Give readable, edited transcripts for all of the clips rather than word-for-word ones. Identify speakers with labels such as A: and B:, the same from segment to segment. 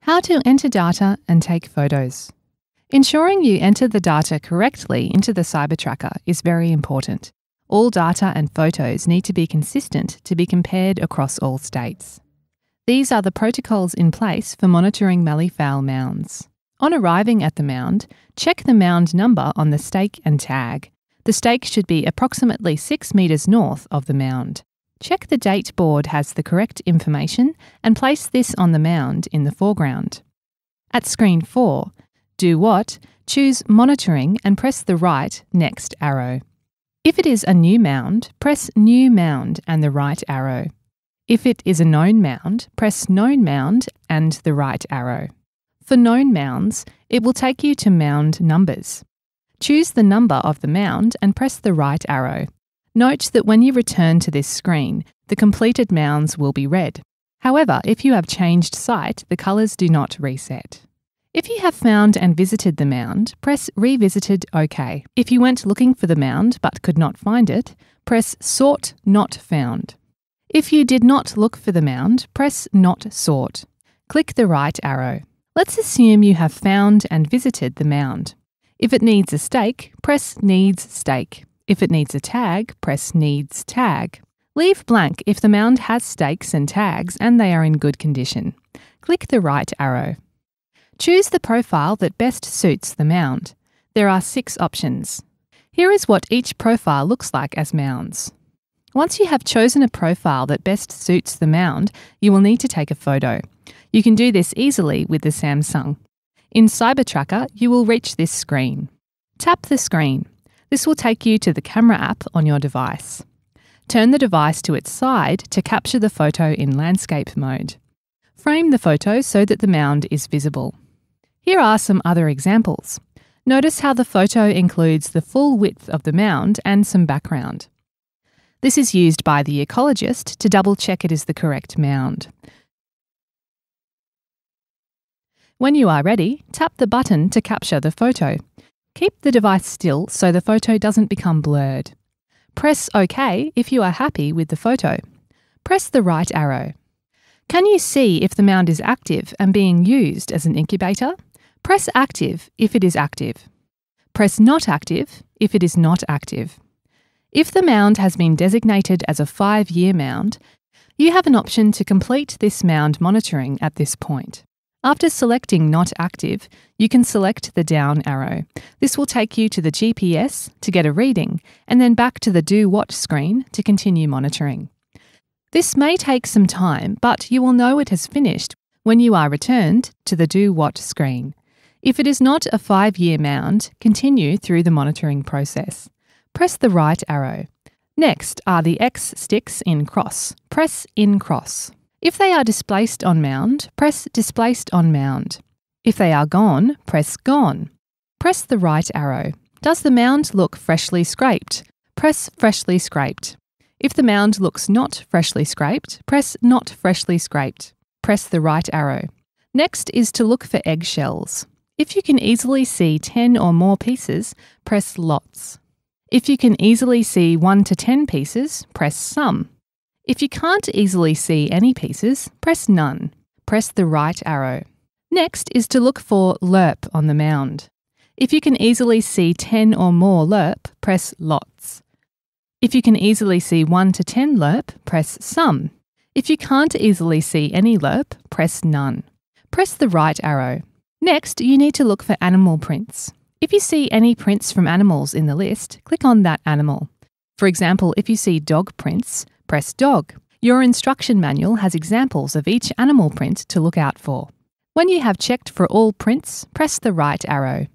A: How to enter data and take photos. Ensuring you enter the data correctly into the CyberTracker is very important. All data and photos need to be consistent to be compared across all states. These are the protocols in place for monitoring malleefowl mounds. On arriving at the mound, check the mound number on the stake and tag. The stake should be approximately 6 metres north of the mound. Check the date board has the correct information and place this on the mound in the foreground. At screen 4, Do What, choose Monitoring and press the right Next arrow. If it is a new mound, press New Mound and the right arrow. If it is a known mound, press Known Mound and the right arrow. For known mounds, it will take you to mound numbers. Choose the number of the mound and press the right arrow. Note that when you return to this screen, the completed mounds will be red. However, if you have changed site, the colours do not reset. If you have found and visited the mound, press Revisited OK. If you went looking for the mound but could not find it, press Sort Not Found. If you did not look for the mound, press Not Sort. Click the right arrow. Let's assume you have found and visited the mound. If it needs a stake, press Needs Stake. If it needs a tag, press Needs Tag. Leave blank if the mound has stakes and tags and they are in good condition. Click the right arrow. Choose the profile that best suits the mound. There are 6 options. Here is what each profile looks like as mounds. Once you have chosen a profile that best suits the mound, you will need to take a photo. You can do this easily with the Samsung. In CyberTracker, you will reach this screen. Tap the screen. This will take you to the camera app on your device. Turn the device to its side to capture the photo in landscape mode. Frame the photo so that the mound is visible. Here are some other examples. Notice how the photo includes the full width of the mound and some background. This is used by the ecologist to double check it is the correct mound. When you are ready, tap the button to capture the photo. Keep the device still so the photo doesn't become blurred. Press OK if you are happy with the photo. Press the right arrow. Can you see if the mound is active and being used as an incubator? Press Active if it is active. Press Not Active if it is not active. If the mound has been designated as a 5-year mound, you have an option to complete this mound monitoring at this point. After selecting Not Active, you can select the down arrow. This will take you to the GPS to get a reading and then back to the Do What screen to continue monitoring. This may take some time, but you will know it has finished when you are returned to the Do What screen. If it is not a 5-year mound, continue through the monitoring process. Press the right arrow. Next are the X sticks in cross. Press In Cross. If they are displaced on mound, press Displaced on mound. If they are gone, press Gone. Press the right arrow. Does the mound look freshly scraped? Press Freshly Scraped. If the mound looks not freshly scraped, press Not Freshly Scraped. Press the right arrow. Next is to look for eggshells. If you can easily see 10 or more pieces, press Lots. If you can easily see 1 to 10 pieces, press Some. If you can't easily see any pieces, press None. Press the right arrow. Next is to look for lerp on the mound. If you can easily see 10 or more lerp, press Lots. If you can easily see 1 to 10 lerp, press Some. If you can't easily see any lerp, press None. Press the right arrow. Next, you need to look for animal prints. If you see any prints from animals in the list, click on that animal. For example, if you see dog prints, press Dog. Your instruction manual has examples of each animal print to look out for. When you have checked for all prints, press the right arrow.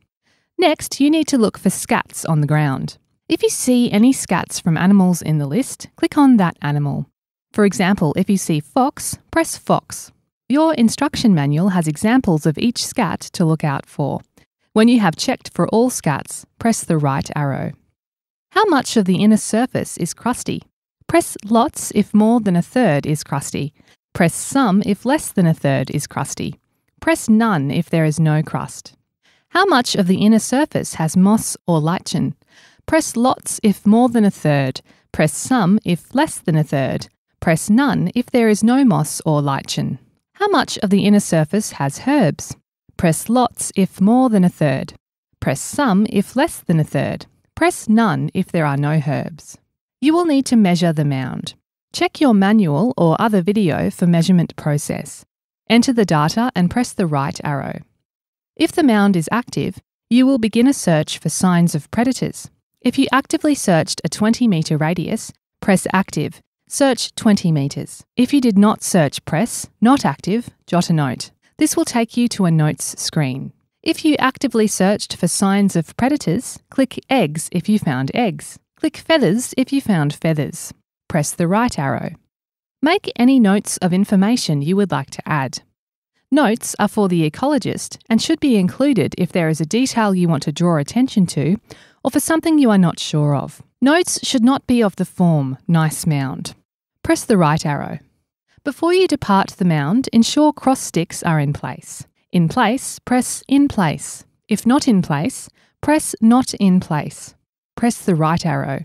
A: Next, you need to look for scats on the ground. If you see any scats from animals in the list, click on that animal. For example, if you see fox, press Fox. Your instruction manual has examples of each scat to look out for. When you have checked for all scats, press the right arrow. How much of the inner surface is crusty? Press Lots if more than a third is crusty. Press Some if less than a third is crusty. Press None if there is no crust. How much of the inner surface has moss or lichen? Press Lots if more than a third. Press Some if less than a third. Press None if there is no moss or lichen. How much of the inner surface has herbs? Press lots if more than a third. Press some if less than a third. Press none if there are no herbs. You will need to measure the mound. Check your manual or other video for measurement process. Enter the data and press the right arrow. If the mound is active, you will begin a search for signs of predators. If you actively searched a 20-metre radius, press active. Search 20 metres. If you did not search press, not active, jot a note. This will take you to a notes screen. If you actively searched for signs of predators, click eggs if you found eggs. Click feathers if you found feathers. Press the right arrow. Make any notes of information you would like to add. Notes are for the ecologist and should be included if there is a detail you want to draw attention to or for something you are not sure of. Notes should not be of the form, nice mound. Press the right arrow. Before you depart the mound, ensure cross sticks are in place. In place, press in place. If not in place, press not in place. Press the right arrow.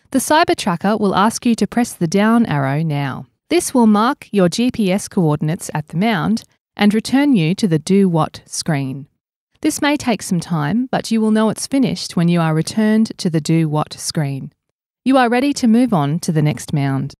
A: The Cyber Tracker will ask you to press the down arrow now. This will mark your GPS coordinates at the mound and return you to the Do What screen. This may take some time, but you will know it's finished when you are returned to the Do What screen. You are ready to move on to the next mound.